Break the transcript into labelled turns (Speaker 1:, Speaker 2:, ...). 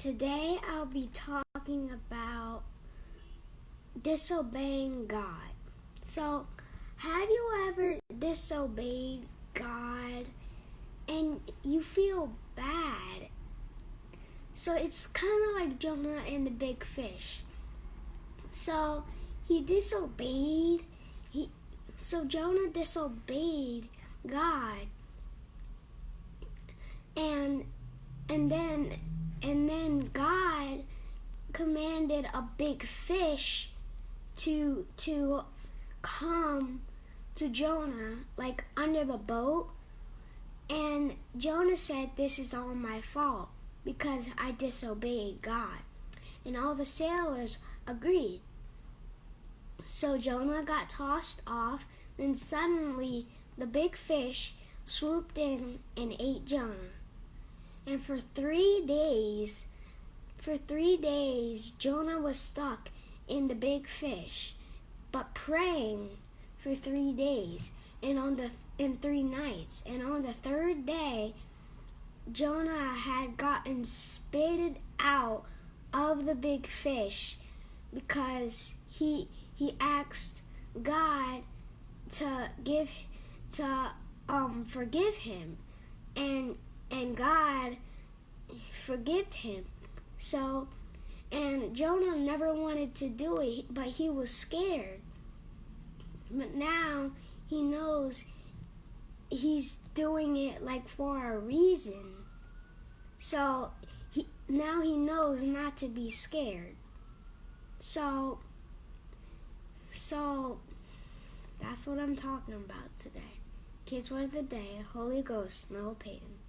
Speaker 1: Today I'll be talking about disobeying God. So, have you ever disobeyed God and you feel bad? So it's kind of like Jonah and the big fish. So he disobeyed. So Jonah disobeyed God, and then God commanded a big fish to come to Jonah, like under the boat. And Jonah said, "This is all my fault because I disobeyed God." And all the sailors agreed. So Jonah got tossed off, then suddenly the big fish swooped in and ate Jonah. And for 3 days, Jonah was stuck in the big fish, but praying for 3 days and 3 nights. And on the third day, Jonah had gotten spitted out of the big fish because he asked God to forgive him, and God forgave him. So, and Jonah never wanted to do it, but he was scared. But now he knows he's doing it like for a reason. So now he knows not to be scared. So that's what I'm talking about today. Kids Word of the Day, Holy Ghost, no pain.